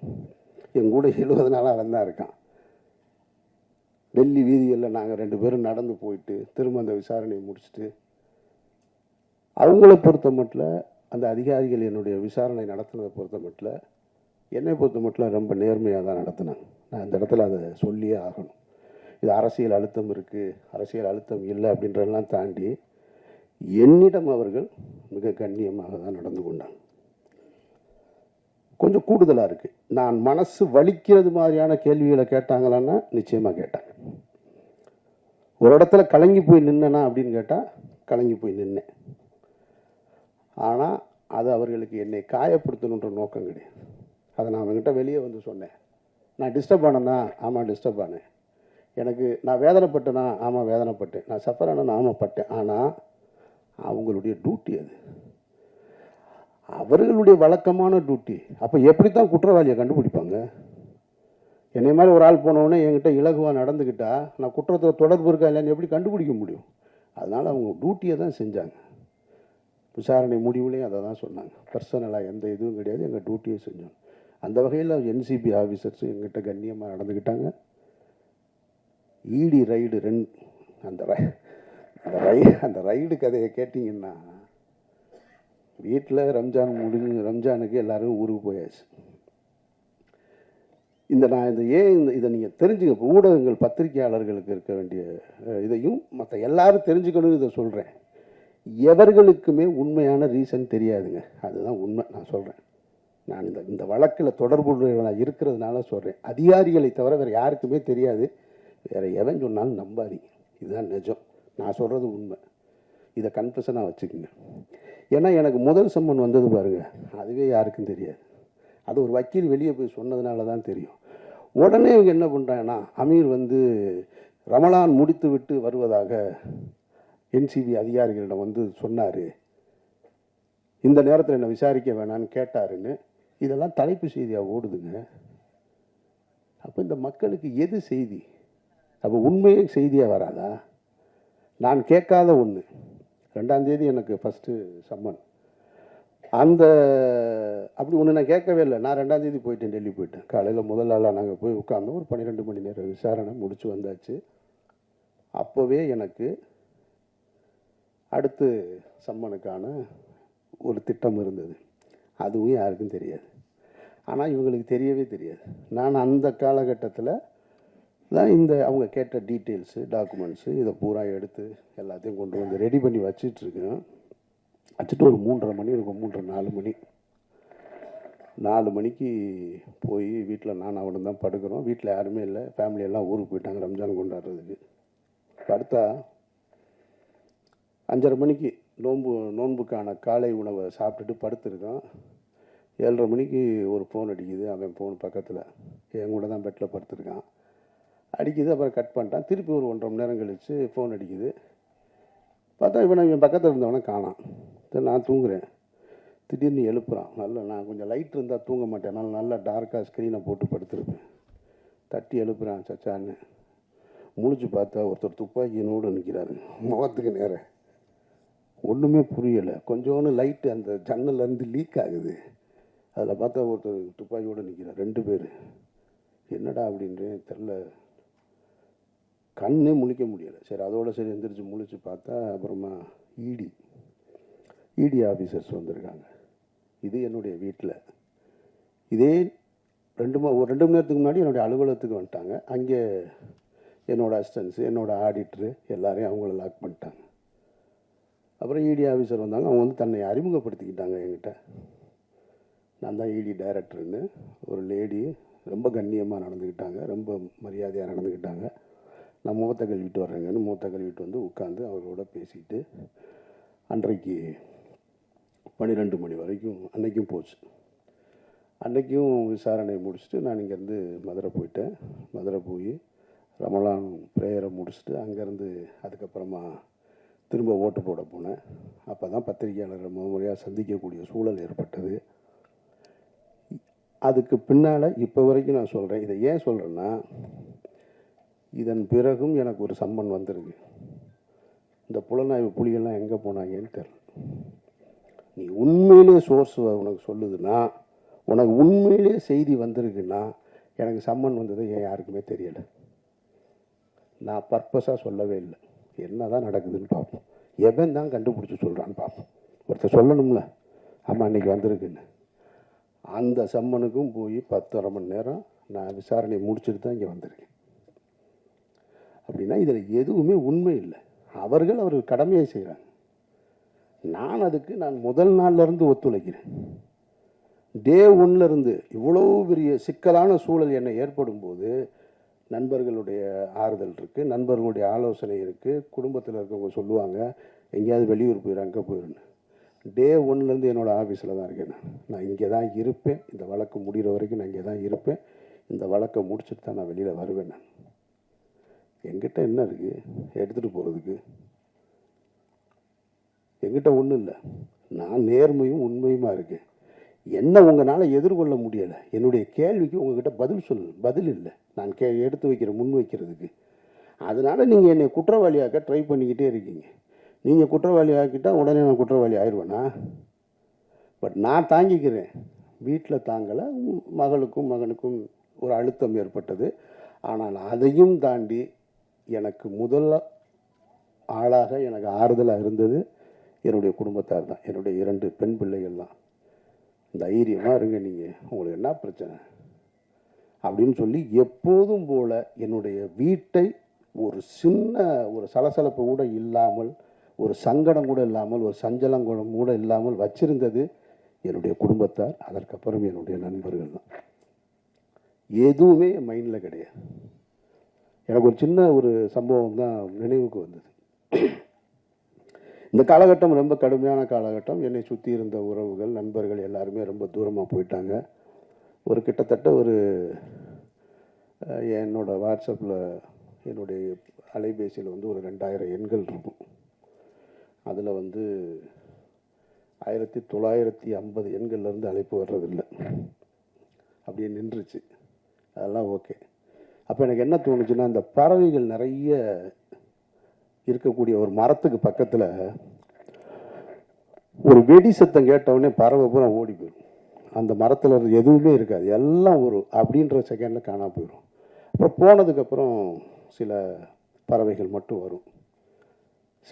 என் கூட 70 நாளாக அவன் தான் இருக்கான். டெல்லி வீதிகளில் நாங்கள் 2 பேரும் நடந்து போயிட்டு திரும்ப அந்த விசாரணையை முடிச்சுட்டு, அவங்கள பொறுத்த மட்டும் அந்த அதிகாரிகள் என்னுடைய விசாரணை நடத்துனதை பொறுத்த மட்டும், என்னை பொறுத்த மட்டும் ரொம்ப நேர்மையாக தான் நடத்தினாங்க. நான் இந்த இடத்துல அதை சொல்லியே ஆகணும். இது அரசியல் அழுத்தம் இருக்குது, அரசியல் அழுத்தம் இல்லை அப்படின்றதெல்லாம் தாண்டி என்னிடம் அவர்கள் மிக கண்ணியமாக தான் நடந்து கொண்டாங்க. கொஞ்சம் கூடுதலாக இருக்குது. நான் மனசு வலிக்கிறது மாதிரியான கேள்விகளை கேட்டாங்களான்னா நிச்சயமாக கேட்டாங்க. ஒரு இடத்துல கலங்கி போய் நின்னேனா அப்படின்னு கேட்டால் கலங்கி போய் நின்னேன். ஆனால் அது அவர்களுக்கு என்னை காயப்படுத்தணுன்ற நோக்கம் கிடையாது. அதை நான் அவங்ககிட்ட வெளியே வந்து சொன்னேன். நான் டிஸ்டர்ப் ஆனேன்னா, ஆமாம் டிஸ்டர்ப் ஆனேன். நான் வேதனைப்பட்டேனா, ஆமாம் வேதனைப்பட்டேன். நான் சஃபர் ஆனேன்னா, ஆமாம் பட்டேன். ஆனால் அவங்களுடைய டியூட்டி அது, அவர்களுடைய வழக்கமான டியூட்டி. அப்போ எப்படித்தான் குற்றவாளியை கண்டுபிடிப்பாங்க? என்னை மாதிரி ஒரு ஆள் போனவுடனே என்கிட்ட இலகுவாக நடந்துக்கிட்டா நான் குற்றத்தில் தொடர்பு இருக்கா இல்லைன்னு எப்படி கண்டுபிடிக்க முடியும்? அதனால் அவங்க டியூட்டியை தான் செஞ்சாங்க. விசாரணை முடிவுலையும் அதை தான் சொன்னாங்க. பர்சனலாக எந்த இதுவும் கிடையாது, எங்கள் டியூட்டியை செஞ்சோம். அந்த வகையில் என்சிபி ஆஃபீஸர்ஸ் எங்கிட்ட கண்ணியமாக நடந்துக்கிட்டாங்க. இடி ரைடு 2 அந்த ரைடு கதையை கேட்டிங்கன்னா, வீட்டில் ரம்ஜானுக்கு எல்லாரும் ஊருக்கு போயாச்சு. இதை நீங்கள் தெரிஞ்சுக்க, ஊடகங்கள் பத்திரிகையாளர்களுக்கு இருக்க வேண்டிய இதையும் மற்ற எல்லாரும் தெரிஞ்சுக்கணும். இதை சொல்கிறேன், எவர்களுக்குமே உண்மையான ரீசன் தெரியாதுங்க. அதுதான் உண்மை. நான் சொல்கிறேன், நான் இந்த வழக்கில் தொடர்புடையவனாக இருக்கிறதுனால சொல்கிறேன். அதிகாரிகளை தவிர வேறு யாருக்குமே தெரியாது. வேறு எவன் சொன்னாலும் நம்பாதீங்க. இதுதான் நிஜம். நான் சொல்கிறது உண்மை. இதை கன்ஃபெஷனாக வச்சுக்கோங்க. ஏன்னா எனக்கு முதல் சம்மன் வந்தது பாருங்க, அதுவே யாருக்கும் தெரியாது. அது ஒரு வக்கீல் வெளியே போய் சொன்னதுனால தான் தெரியும். உடனே இவங்க என்ன பண்ணுறாங்கன்னா, அமீர் ரமலான் முடித்து விட்டு வருவதாக என்சிபி அதிகாரிகளிடம் சொன்னார், இந்த நேரத்தில் என்ன விசாரிக்க வேணான்னு கேட்டாருன்னு இதெல்லாம் தலைப்பு செய்தியாக ஓடுதுங்க. அப்போ இந்த மக்களுக்கு எது செய்தி? அப்போ உண்மையே செய்தியாக வராதா? நான் கேட்காத ஒன்று. 2ஆம் தேதி எனக்கு ஃபஸ்ட்டு சம்மன். அந்த அப்படி ஒன்று நான் கேட்கவே இல்லை. நான் 2ஆம் தேதி போயிட்டேன், டெல்லி போயிட்டேன். காலையில் முதல் நாளாக நாங்கள் போய் உட்கார்ந்தோம். ஒரு 12 மணி நேரம் விசாரணை முடிச்சு வந்தாச்சு. அப்போவே எனக்கு அடுத்து சம்மனுக்கான ஒரு திட்டம் இருந்தது. அதுவும் யாருக்கும் தெரியாது. ஆனால் இவங்களுக்கு தெரியவே தெரியாது. நான் அந்த காலகட்டத்தில் தான் அவங்க கேட்ட டீட்டெயில்ஸு, டாக்குமெண்ட்ஸு இதை பூரா எடுத்து எல்லாத்தையும் கொண்டு வந்து ரெடி பண்ணி வச்சிட்ருக்கேன். வச்சுட்டு ஒரு 3:30 மணி இருக்கும், 3:30 4 மணி. 4 மணிக்கு போய் வீட்டில் நான் அவனும் தான் படுக்கிறோம். வீட்டில் யாருமே இல்லை, ஃபேமிலியெல்லாம் ஊருக்கு போயிட்டாங்க ரம்ஜான் கொண்டாடுறதுக்கு. படுத்தா 5:30 மணிக்கு நோன்புக்கான காலை உணவை சாப்பிட்டுட்டு படுத்துருக்கான். 7:30 மணிக்கு ஒரு ஃபோன் அடிக்குது. அவன் ஃபோன் பக்கத்தில் என் கூட தான் பெட்டில் படுத்துருக்கான். அடிக்குது. அப்புறம் கட் பண்ணிட்டான். திருப்பி ஒரு 1.5 மணி நேரம் கழித்து ஃபோன் அடிக்குது. பார்த்தா இவன் பக்கத்தில் இருந்தவனை காணான். நான் தூங்குறேன். திடீர்னு எழுப்புறான். நான் கொஞ்சம் லைட் இருந்தால் தூங்க மாட்டேன், அதனால் நல்லா டார்க்காக ஸ்க்ரீனை போட்டு படுத்துருப்பேன். தட்டி எழுப்புறான், சச்சான்னு. முழிச்சு பார்த்தா ஒருத்தர் துப்பாக்கியினோடு நிற்கிறாரு, முகத்துக்கு நேரம். ஒன்றுமே புரியலை. கொஞ்சோன்னு லைட்டு அந்த ஜன்னல்லேருந்து லீக் ஆகுது. அதில் பார்த்தா ஒருத்தர் துப்பாக்கியோடு நிற்கிறார். 2 பேர். என்னடா அப்படின்றேன், தெரில. கண்ணே முழிக்க முடியலை. சரி, அதோடு சரி எந்திரிச்சு முழிச்சு பார்த்தா அப்புறமா இடி ஆஃபீஸர்ஸ் வந்திருக்காங்க. இது என்னுடைய வீட்டில். இதே ஒரு 2 மணி நேரத்துக்கு முன்னாடி என்னுடைய அலுவலகத்துக்கு வந்துட்டாங்க. அங்கே என்னோடய அசிஸ்டன்ஸு, என்னோடய ஆடிட்ரு எல்லாரையும் அவங்கள லாக் பண்ணிட்டாங்க. அப்புறம் இடி ஆஃபீஸர் வந்தாங்க. அவங்க வந்து தன்னை அறிமுகப்படுத்திக்கிட்டாங்க என்கிட்ட. நான் தான் இடி டைரக்டர்னு. ஒரு லேடி ரொம்ப கண்ணியமாக நடந்துக்கிட்டாங்க, ரொம்ப மரியாதையாக நடந்துக்கிட்டாங்க. நான் மூத்த கழுவிட்டு வர்றேங்கன்னு மூத்த கழுவிட்டு வந்து உட்காந்து அவர்களோட பேசிக்கிட்டு அன்றைக்கு 12 மணி வரைக்கும் அன்றைக்கும் போச்சு. அன்றைக்கும் விசாரணை முடிச்சுட்டு நான் இங்கேருந்து மதுரை போயிட்டேன். மதுரை போய் ரமலான் ப்ரேயரை முடிச்சுட்டு அங்கேருந்து அதுக்கப்புறமா திரும்ப ஓட்டு போட போனேன். அப்போ தான் பத்திரிகையாளர்கள் முறையாக சந்திக்கக்கூடிய சூழல் ஏற்பட்டது. அதுக்கு பின்னால் இப்போ வரைக்கும் நான் சொல்கிறேன். இதை ஏன் சொல்கிறேன்னா, இதன் பிறகும் எனக்கு ஒரு சம்மன் வந்திருக்கு. இந்த புலனாய்வு புலிகள்லாம் எங்கே போனாங்கன்னு தெரியல. நீ உண்மையிலே சோர்ஸ் உனக்கு சொல்லுதுன்னா, உனக்கு உண்மையிலே செய்தி வந்திருக்குன்னா, எனக்கு சம்மன் வந்தது ஏன் யாருக்குமே தெரியலை. நான் பர்பஸாக சொல்லவே இல்லை. என்ன தான் நடக்குதுன்னு பார்ப்போம். எவன் தான் கண்டுபிடிச்சி சொல்கிறான்னு பார்ப்போம். ஒருத்தர் சொல்லணும்ல, ஆமாம் அன்றைக்கி வந்திருக்குன்னு. அந்த சம்மனுக்கும் போய் 10.5 மணி நேரம் நான் விசாரணையை முடிச்சுட்டு தான் இங்கே வந்திருக்கேன். அப்படின்னா இதில் எதுவுமே உண்மை இல்லை. அவர்கள் கடமையை செய்கிறாங்க. நான் முதல் நாள்லேருந்து ஒத்துழைக்கிறேன். டே 1லேருந்து இவ்வளோ பெரிய சிக்கலான சூழல் என்னை ஏற்படும் போது நண்பர்களுடைய ஆறுதல் இருக்குது, நண்பர்களுடைய ஆலோசனை இருக்குது. குடும்பத்தில் இருக்கவங்க சொல்லுவாங்க, எங்கேயாவது வெளியூர் போயிடும், அங்கே போயிடுன்னு. டே 1லேருந்து என்னோடய ஆஃபீஸில் தான் இருக்கேன். நான் இங்கே தான் இருப்பேன். இந்த வழக்கு முடிகிற வரைக்கும் நான் இங்கே தான் இருப்பேன். இந்த வழக்கை முடிச்சுட்டு தான் நான் வெளியில் வருவேன். நான் என்கிட்ட என்ன இருக்குது எடுத்துகிட்டு போகிறதுக்கு? என்கிட்ட ஒன்றும் இல்லை. நான் நேர்மையும் உண்மையுமா இருக்கேன். என்ன உங்களால் எதிர்கொள்ள முடியலை? என்னுடைய கேள்விக்கு உங்ககிட்ட பதில் இல்லை. நான் எடுத்து முன் வைக்கிறதுக்கு. அதனால் நீங்கள் என்னை குற்றவாளியாக்க ட்ரை பண்ணிக்கிட்டே இருக்கீங்க. நீங்கள் குற்றவாளி ஆக்கிட்டால் உடனே நான் குற்றவாளி ஆயிடுவேனா? பட் நான் தாங்கிக்கிறேன். வீட்டில் தாங்கலை. மகளுக்கும் மகனுக்கும் ஒரு அழுத்தம் ஏற்பட்டது. ஆனால் அதையும் தாண்டி எனக்கு முதல் ஆளாக எனக்கு ஆறுதலாக இருந்தது என்னுடைய குடும்பத்தார் தான், என்னுடைய 2 பெண் பிள்ளைகள் தான். தைரியமாக இருங்க, நீங்கள் உங்களுக்கு என்ன பிரச்சனை அப்படின்னு சொல்லி எப்போதும் போல என்னுடைய வீட்டை ஒரு சின்ன ஒரு சலசலப்பு கூட இல்லாமல், ஒரு சங்கடம் கூட இல்லாமல், ஒரு சஞ்சலம் கூட இல்லாமல் வச்சிருந்தது என்னுடைய குடும்பத்தார். அதற்கப்புறம் என்னுடைய நண்பர்கள் தான். எதுவுமே என் மைண்டில் கிடையாது. எனக்கு ஒரு சின்ன ஒரு சம்பவம் தான் நினைவுக்கு வந்தது. இந்த காலகட்டம் ரொம்ப கடுமையான காலகட்டம். என்னை சுற்றி இருந்த உறவுகள், நண்பர்கள் எல்லாருமே ரொம்ப தூரமாக போயிட்டாங்க. ஒரு கிட்டத்தட்ட என்னோட வாட்ஸ்அப்பில் என்னுடைய அலைபேசியில் ஒரு 2000 எண்கள் இருக்கும். அதில் 1950 எண்கள்லேருந்து அழைப்பு வர்றதில்லை, அப்படியே நின்றுச்சு. அதெல்லாம் ஓகே. அப்போ எனக்கு என்ன தோணுச்சுன்னா, இந்த பறவைகள் நிறைய இருக்கக்கூடிய ஒரு மரத்துக்கு பக்கத்தில் ஒரு வெடி சத்தம் கேட்டவுடனே பறவை பூரா ஓடி போயிடும். அந்த மரத்தில் எதுவுமே இருக்காது, எல்லாம் ஒரு அப்படின்ற செகண்டில் காணாம போயிடும். அப்புறம் போனதுக்கப்புறம் சில பறவைகள் மட்டும் வரும்.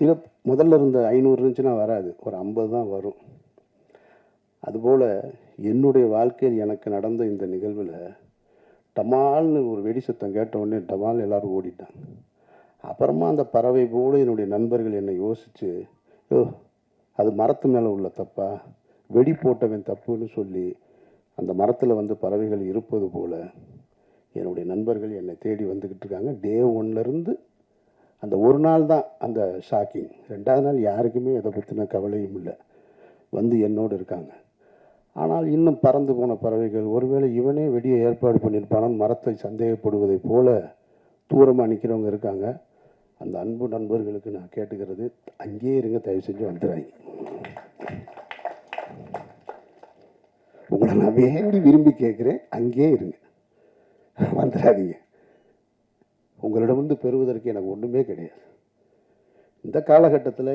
சில முதல்ல இருந்த 500 இருந்துச்சுன்னா வராது, ஒரு 50 தான் வரும். அதுபோல் என்னுடைய வாழ்க்கையில் எனக்கு நடந்த இந்த நிகழ்வில் டமால்னு ஒரு வெடி சத்தம் கேட்ட உடனே டமால் எல்லாரும் ஓடிட்டாங்க. அப்புறமா அந்த பறவை போல என்னுடைய நண்பர்கள் என்னை யோசித்து, ஓ அது மரத்து மேலே உள்ள தப்பா, வெடி போட்டவன் தப்புன்னு சொல்லி அந்த மரத்தில் வந்து பறவைகள் இருப்பது போல் என்னுடைய நண்பர்கள் என்னை தேடி வந்துக்கிட்டு இருக்காங்க. டே 1லேருந்து அந்த ஒரு நாள் தான் அந்த ஷாக்கிங். 2வது நாள் யாருக்குமே இதை பற்றின கவலையும் இல்லை, வந்து என்னோடு இருக்காங்க. ஆனால் இன்னும் பறந்து போன பறவைகள் ஒருவேளை இவனே வெடியை ஏற்பாடு பண்ணியிருப்பானு மரத்தை சந்தேகப்படுவதை போல தூரமாக நிற்கிறவங்க இருக்காங்க. அந்த அன்பு நண்பர்களுக்கு நான் கேட்டுக்கிறது, அங்கேயே இருங்க, தயவு செஞ்சு வந்துடாதீங்க. உங்களை நான் வேண்டி விரும்பி கேட்குறேன், அங்கேயே இருங்க, வந்துடாதீங்க. உங்களிடம் வந்து பெறுவதற்கு எனக்கு ஒன்றுமே கிடையாது. இந்த காலகட்டத்தில்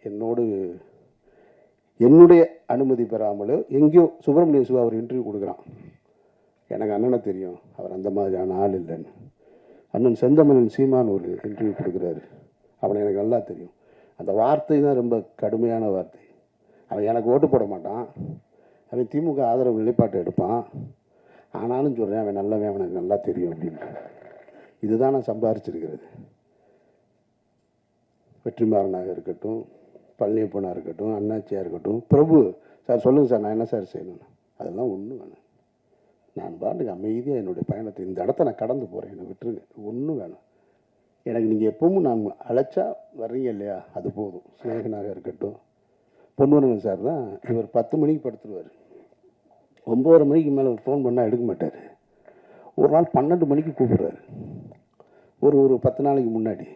என்னோடு என்னுடைய அனுமதி பெறாமலோ எங்கேயோ சுப்பிரமணிய சிவா அவர் இன்டர்வியூ கொடுக்குறான். எனக்கு அண்ணனை தெரியும், அவர் அந்த மாதிரியான ஆள் இல்லைன்னு. அண்ணன் செந்தமிழன் சீமான் ஒரு இன்டர்வியூ கொடுக்குறாரு, அவனை எனக்கு நல்லா தெரியும். அந்த வார்த்தை தான் ரொம்ப கடுமையான வார்த்தை. அவன் எனக்கு ஓட்டு போட மாட்டான், அவன் திமுக ஆதரவு நிலைப்பாட்டை எடுப்பான், ஆனாலும் சொல்கிறேன் அவன் நல்லவன், அவனுக்கு நல்லா தெரியும் அப்படின்ட்டு. இதுதான் நான் சம்பாரிச்சிருக்கிறது. வெற்றிமாறனாக இருக்கட்டும், பழனியப்பனாக இருக்கட்டும், அண்ணாச்சியாக இருக்கட்டும், பிரபு சார் சொல்லுங்கள் சார் நான் என்ன சார் செய்யணும், அதெல்லாம் ஒன்றும் வேணும். நான் பாட்டுக்கு அமைதியாக என்னுடைய பயணத்தை இந்த இடத்த நான் கடந்து போகிறேன், என்னை விட்டுருங்க, ஒன்றும் வேணும் எனக்கு. நீங்கள் எப்பவும் நான் அழைச்சா வர்றீங்க இல்லையா, அது போதும். சிநேகனாக இருக்கட்டும், பொன்வரன் சார் தான், இவர் 10 மணிக்கு படுத்துருவார், 9:30 மணிக்கு மேலே ஃபோன் பண்ணால் எடுக்க மாட்டார். ஒரு நாள் 12 மணிக்கு கூப்பிடுறாரு, ஒரு 10 நாளைக்கு முன்னாடி.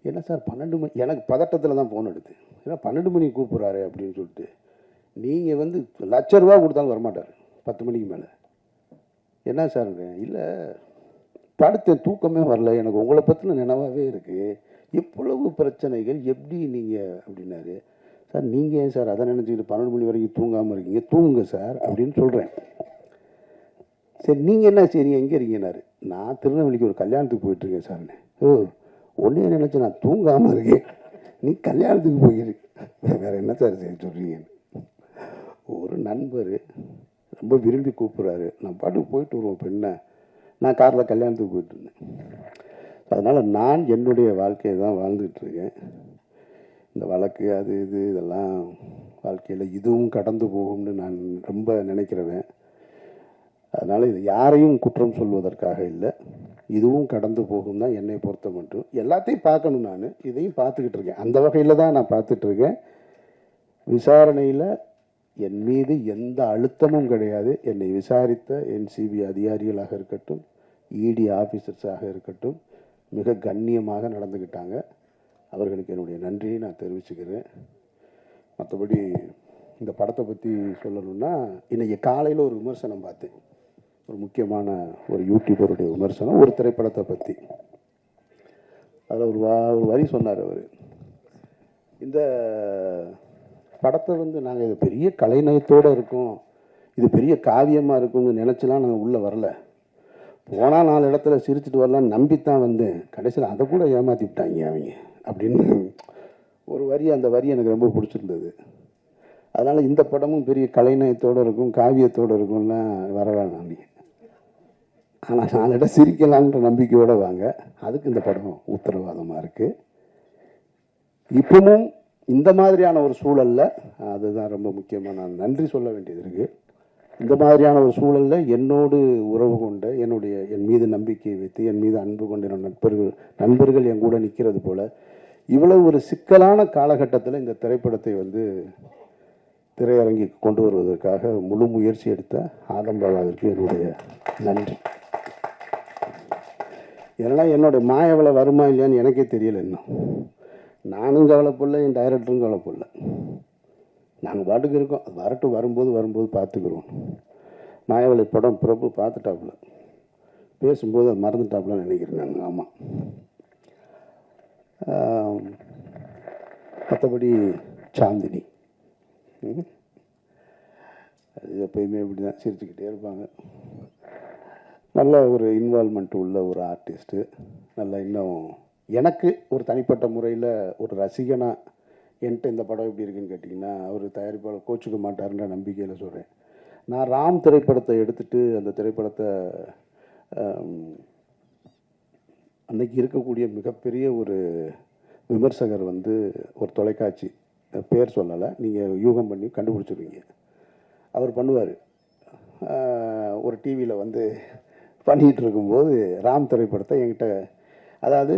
என்ன சார் 12 மணி, எனக்கு பதட்டத்தில் தான் ஃபோன் எடுத்து, ஏன்னா 12 மணிக்கு கூப்பிட்றாரு அப்படின்னு சொல்லிட்டு. நீங்கள் வந்து ₹1,00,000 கொடுத்தாலும் வரமாட்டார் 10 மணிக்கு மேலே. என்ன சார், இல்லை படுத்த தூக்கமே வரல, எனக்கு உங்களை பற்றின நினைவாகவே இருக்குது, இவ்வளவு பிரச்சனைகள் எப்படி நீங்கள் அப்படின்னாரு. சார் நீங்கள் ஏன் சார் அதை நினச்சிக்கிட்டு 12 மணி வரைக்கும் தூங்காமல் இருக்கீங்க, தூங்குங்க சார் அப்படின்னு சொல்கிறேன். சரி நீங்கள் என்ன செய்றீங்க, எங்கே இருக்கீங்கன்னாரு. நான் திருநெல்வேலிக்கு ஒரு கல்யாணத்துக்கு போயிட்டுருக்கேன் சார்னு. ஓ ஒன்றே நினச்சி நான் தூங்காமல் இருக்கேன், நீ கல்யாணத்துக்கு போயிருக்கு, வேறு என்ன சார் செய்ய சொல்கிறீங்கன்னு. ஒரு நண்பர் ரொம்ப விரும்பி கூப்பிட்றாரு, நான் பாட்டுக்கு போயிட்டு வருவோம் பெண்ணை, நான் காரில் கல்யாணத்துக்கு போயிட்டு இருந்தேன். அதனால் நான் என்னுடைய வாழ்க்கையை தான் வாழ்ந்துகிட்ருக்கேன். இந்த வழக்கு அது இது இதெல்லாம் வாழ்க்கையில் இதுவும் கடந்து போகும்னு நான் ரொம்ப நினைக்கிறவன். அதனால் இது யாரையும் குற்றம் சொல்வதற்காக இல்லை, இதுவும் கடந்து போகும் தான் என்னை பொறுத்த மட்டும். எல்லாத்தையும் பார்க்கணும், நான் இதையும் பார்த்துக்கிட்டு இருக்கேன், அந்த வகையில் தான் நான் பார்த்துட்ருக்கேன். விசாரணையில் என் மீது எந்த அழுத்தமும் கிடையாது. என்னை விசாரித்த NCB அதிகாரிகளாக இருக்கட்டும், ED ஆஃபீஸர்ஸாக இருக்கட்டும், மிக கண்ணியமாக நடந்துக்கிட்டாங்க. அவர்களுக்கு என்னுடைய நன்றியை நான் தெரிவிச்சுக்கிறேன். மற்றபடி இந்த படத்தை பற்றி சொல்லணும்னா, இன்றைக்கி காலையில் ஒரு விமர்சனம் பார்த்தேன், ஒரு முக்கியமான ஒரு யூடியூபருடைய விமர்சனம் ஒரு திரைப்படத்தை பற்றி. அதில் ஒரு வரி சொன்னார் அவர், இந்த படத்தை வந்து நாங்கள் இது பெரிய கலைநயத்தோடு இருக்கோம், இது பெரிய காவியமாக இருக்கும்னு நினச்சலாம் நாங்கள் உள்ளே வரல, போனால் 4 இடத்துல சிரிச்சுட்டு வரலான்னு நம்பித்தான் வந்தேன், கடைசியில் அதை கூட ஏமாற்றி விட்டாங்க அவங்க அப்படின்னு ஒரு வரி. அந்த வரி எனக்கு ரொம்ப பிடிச்சிருந்தது. அதனால் இந்த படமும் பெரிய கலைநயத்தோடு இருக்கும், காவியத்தோடு இருக்கும்னா வர வேணாம் நீங்கள், ஆனால் 4 இடம் சிரிக்கலான்ற நம்பிக்கையோடு வாங்க, அதுக்கு இந்த படம் உத்தரவாதமாக இருக்குது. இப்பவும் இந்த மாதிரியான ஒரு சூழலில், அதுதான் ரொம்ப முக்கியமாக நான் நன்றி சொல்ல வேண்டியது இருக்குது. இந்த மாதிரியான ஒரு சூழலில் என்னோடு உறவு கொண்ட, என் மீது நம்பிக்கை வைத்து, என் மீது அன்பு கொண்ட என்னோட நண்பர்கள் என் கூட நிற்கிறது போல், இவ்வளவு ஒரு சிக்கலான காலகட்டத்தில் இந்த திரைப்படத்தை வந்து திரையரங்கிற்கு கொண்டு வருவதற்காக முழு முயற்சி எடுத்த ஆதம்பாலாவிற்கு என்னுடைய நன்றி. ஏன்னா என்னுடைய மாயவளை வருமா இல்லையான்னு எனக்கே தெரியல இன்னும். நானும் கவலைப்படல, என் டைரக்டரும் கவலைப்படல, நாங்கள் பாட்டுக்கு இருக்கோம், வரும்போது பார்த்துக்குறோம். மாயவளை படம் பிரபு பார்த்துட்டாப்புல, பேசும்போது அது மறந்துட்டாப்புலன்னு நினைக்கிறேன் நான். ஆமாம். மற்றபடி சாந்தினி அது எப்பயுமே இப்படி தான் சிரிச்சுக்கிட்டே இருப்பாங்க. நல்ல ஒரு இன்வால்மெண்ட் உள்ள ஒரு ஆர்டிஸ்ட்டு. நல்ல இன்னும் எனக்கு ஒரு தனிப்பட்ட முறையில் ஒரு ரசிகனாக என்கிட்ட இந்த படம் எப்படி இருக்குன்னு கேட்டிங்கன்னா, அவர் தயாரிப்பாளர் கோச்சுக்க மாட்டாருன்ற நம்பிக்கையில் சொல்கிறேன். நான் ராம் திரைப்படத்தை எடுத்துகிட்டு அந்த திரைப்படத்தை அன்னைக்கு இருக்கக்கூடிய மிகப்பெரிய ஒரு விமர்சகர் வந்து ஒரு தொலைக்காட்சி பேர் சொல்லலை, நீங்கள் யூகம் பண்ணி கண்டுபிடிச்சிருவீங்க. அவர் பண்ணுவார். ஒரு டிவியில் வந்து பண்ணிகிட்டு இருக்கும்போது ராம் திரைப்படத்தை என்கிட்ட, அதாவது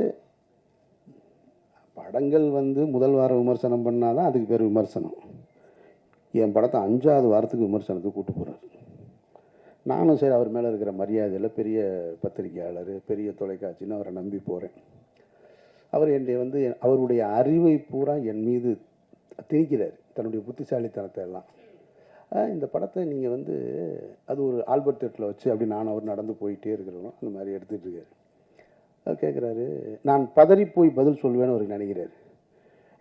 படங்கள் வந்து முதல் வாரம் விமர்சனம் பண்ணால் தான் அதுக்கு பேர் விமர்சனம். என் படத்தை 5வது வாரத்துக்கு விமர்சனத்துக்கு கூப்பிட்டு போகிறார். நானும் சரி அவர் மேலே இருக்கிற மரியாதையில் பெரிய பத்திரிகையாளர், பெரிய தொலைக்காட்சின்னு அவரை நம்பி போகிறேன். அவர் என்னை வந்து அவருடைய அறிவை பூரா என் மீது திணிக்கிறார், தன்னுடைய புத்திசாலித்தனத்தை எல்லாம். இந்த படத்தை நீங்கள் வந்து அது ஒரு ஆல்பர்ட் தேட்டரில் வச்சு அப்படி நான் அவர் நடந்து போயிட்டே இருக்கிறோம், அந்த மாதிரி எடுத்துகிட்டு இருக்காரு. அவர் கேட்குறாரு, நான் பதறி போய் பதில் சொல்வேன்னு அவர் நினைக்கிறாரு.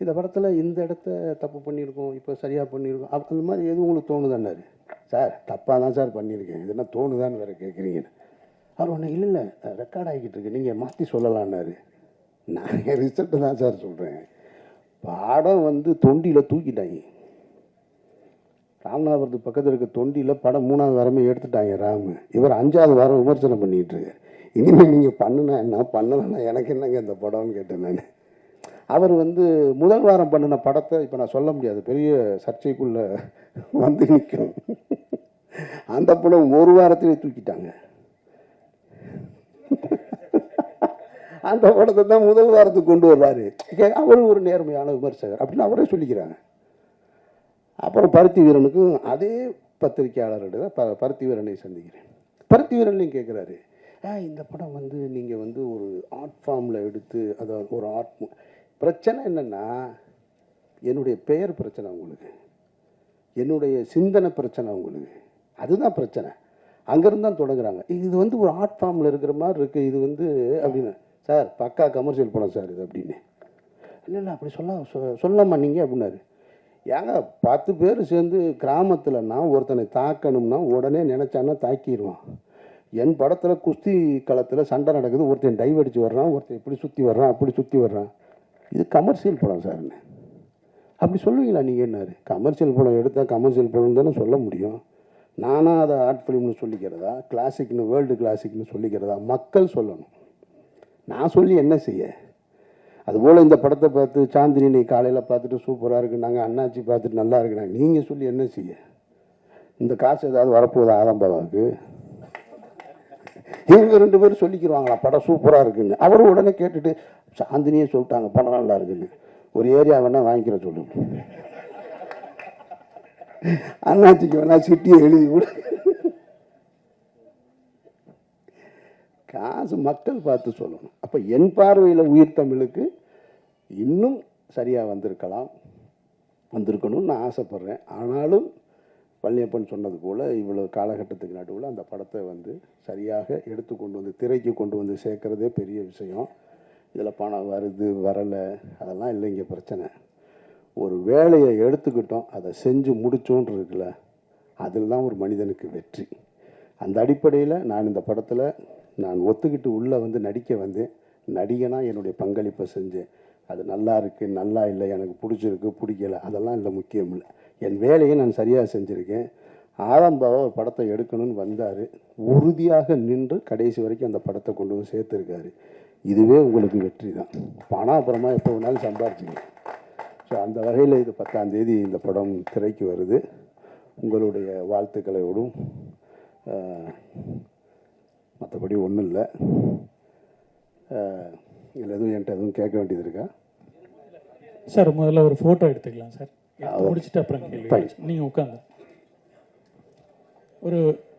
இந்த படத்தில் இந்த இடத்த தப்பு பண்ணியிருக்கோம், இப்போ சரியாக பண்ணியிருக்கோம், அந்த மாதிரி எதுவும் உங்களுக்கு தோணுதான்னாரு. சார் தப்பாக தான் சார் பண்ணியிருக்கேன், இது என்ன தோணுதான்னு வேறு கேட்குறீங்கன்னு. அவர் ஒன்று இல்லை இல்லை ரெக்கார்ட் ஆகிக்கிட்டு இருக்கு, நீங்கள் மாற்றி சொல்லலான்னாரு. நான் என் ரிசல்ட்டு தான் சார் சொல்கிறேன். படம் வந்து தொண்டியில் தூக்கிட்டாங்க. ராமநாதபுரத்துக்கு பக்கத்தில் இருக்க தொண்டியில் படம் 3வது வாரமே எடுத்துட்டாங்க ராமு. இவர் 5வது வாரம் விமர்சனம் பண்ணிகிட்டு இருக்காரு. இனிமேல் நீங்கள் பண்ணுனா என்ன, பண்ணலன்னா எனக்கு என்னங்க இந்த படம்னு கேட்டேன் நான். அவர் வந்து முதல் வாரம் பண்ணின படத்தை இப்போ நான் சொல்ல முடியாது, பெரிய சர்ச்சைக்குள்ளே வந்து நிற்கும். அந்த படம் ஒரு வாரத்திலே தூக்கிட்டாங்க. அந்த படத்தை தான் முதல் வாரத்துக்கு கொண்டு வர்றாரு. அவர் ஒரு நேர்மையான விமர்சகர் அப்படின்னு அவரே சொல்லிக்கிறாங்க. அப்புறம் பருத்தி வீரனுக்கும் அதே பத்திரிகையாளர்கிட்ட தான் பருத்தி வீரனை சந்திக்கிறேன். பருத்தி வீரன்லையும் கேட்குறாரு, இந்த படம் வந்து நீங்கள் வந்து ஒரு ஆர்ட் ஃபார்மில் எடுத்து, அதாவது ஒரு ஆர்ட் பிரச்சனை என்னென்னா, என்னுடைய பெயர் பிரச்சனை உங்களுக்கு, என்னுடைய சிந்தனை பிரச்சனை உங்களுக்கு, அதுதான் பிரச்சனை. அங்கேருந்து தான் தொடங்குறாங்க. இது வந்து ஒரு ஆர்ட் ஃபார்மில் இருக்கிற மாதிரி இருக்குது, இது வந்து அப்படின்னு. சார் பக்கா கமர்ஷியல் படம் சார் இது அப்படின்னு. இல்லை இல்லை அப்படி சொல்லாமா நீங்கள் அப்படின்னாரு. ஏங்க 10 பேர் சேர்ந்து கிராமத்தில்னா ஒருத்தனை தாக்கணும்னா உடனே நினச்சான்னா தாக்கிடுவான். என் படத்தில் குஸ்தி களத்தில் சண்டை நடக்குது, ஒருத்தன் டைவ் அடித்து வர்றான், ஒருத்தன் இப்படி சுற்றி வர்றான், அப்படி சுற்றி வர்றான், இது கமர்ஷியல் படம் சார்னு. அப்படி சொல்லுவீங்களா நீங்கள் என்னாரு? கமர்ஷியல் படம் எடுத்தால் கமர்ஷியல் படம் தானே சொல்ல முடியும். நானாக அதை ஆர்ட் ஃபிலிம்னு சொல்லிக்கிறதா, கிளாசிக்னு வேர்ல்டு கிளாசிக்னு சொல்லிக்கிறதா? மக்கள் சொல்லணும், நான் சொல்லி என்ன செய்ய? அதுபோல் இந்த படத்தை பார்த்து சாந்தினி நீ காலையில் பார்த்துட்டு சூப்பராக இருக்குனாங்க, அண்ணாச்சி பார்த்துட்டு நல்லா இருக்குனாங்க, நீங்கள் சொல்லி என்ன செய்ய? இந்த காசு ஏதாவது வரப்போகுது ஆரம்பமாவுக்கு? இவங்க 2 பேரும் சொல்லிக்கிறாங்களா படம் சூப்பராக இருக்குன்னு. அவரும் உடனே கேட்டுட்டு சாந்தினியே சொல்லிட்டாங்க படம் நல்லா இருக்குன்னு, ஒரு ஏரியா வேணா வாங்கிக்கிற சொல்லுங்க, அண்ணாச்சிக்கு வேணா சிட்டியை எழுதி விடு. காசு மக்கள் பார்த்து சொல்லணும். அப்போ என் பார்வையில் உயிர் தமிழுக்கு இன்னும் சரியாக வந்திருக்கணும்னு நான் ஆசைப்பட்றேன். ஆனாலும் பழனியப்பன் சொன்னது போல் இவ்வளோ காலகட்டத்துக்கு நடுவில் அந்த படத்தை வந்து சரியாக எடுத்து கொண்டு வந்து திரைக்கு கொண்டு வந்து சேர்க்குறதே பெரிய விஷயம். இதில் பணம் வருது வரலை அதெல்லாம் இல்லைங்க பிரச்சனை. ஒரு வேலையை எடுத்துக்கிட்டோம், அதை செஞ்சு முடிச்சோன்னு இருக்குல்ல, அதில் தான் ஒரு மனிதனுக்கு வெற்றி. அந்த அடிப்படையில் நான் இந்த படத்தில் நான் ஒத்துக்கிட்டு உள்ளே வந்து நடிக்க வந்தேன். நடிகனாக என்னுடைய பங்களிப்பை செஞ்சேன். அது நல்லா இருக்குது நல்லா இல்லை, எனக்கு பிடிச்சிருக்கு பிடிக்கலை, அதெல்லாம் இல்லை, முக்கியம் இல்லை. என் வேலையை நான் சரியாக செஞ்சுருக்கேன். ஆரம்பாவை படத்தை எடுக்கணும்னு வந்தார், உறுதியாக நின்று கடைசி வரைக்கும் அந்த படத்தை கொண்டு வந்து சேர்த்துருக்காரு. இதுவே உங்களுக்கு வெற்றி தான். பணம் அப்புறமா எப்போ வேணாலும் சம்பாரிச்சிங்க. ஸோ அந்த வகையில் இது 10ஆம் தேதி இந்த படம் திரைக்கு வருது. உங்களுடைய வாழ்த்துக்களோடும் மற்றபடி ஒன்றும் இல்லை. இதில் எதுவும் என்கிட்ட எதுவும் கேட்க வேண்டியது இருக்கா சார்? முதல்ல ஒரு ஃபோட்டோ எடுத்துக்கலாம் சார், முடிச்சுட்டு அப்புறம் கேள்வி. நீங்கள் உட்காந்து ஒரு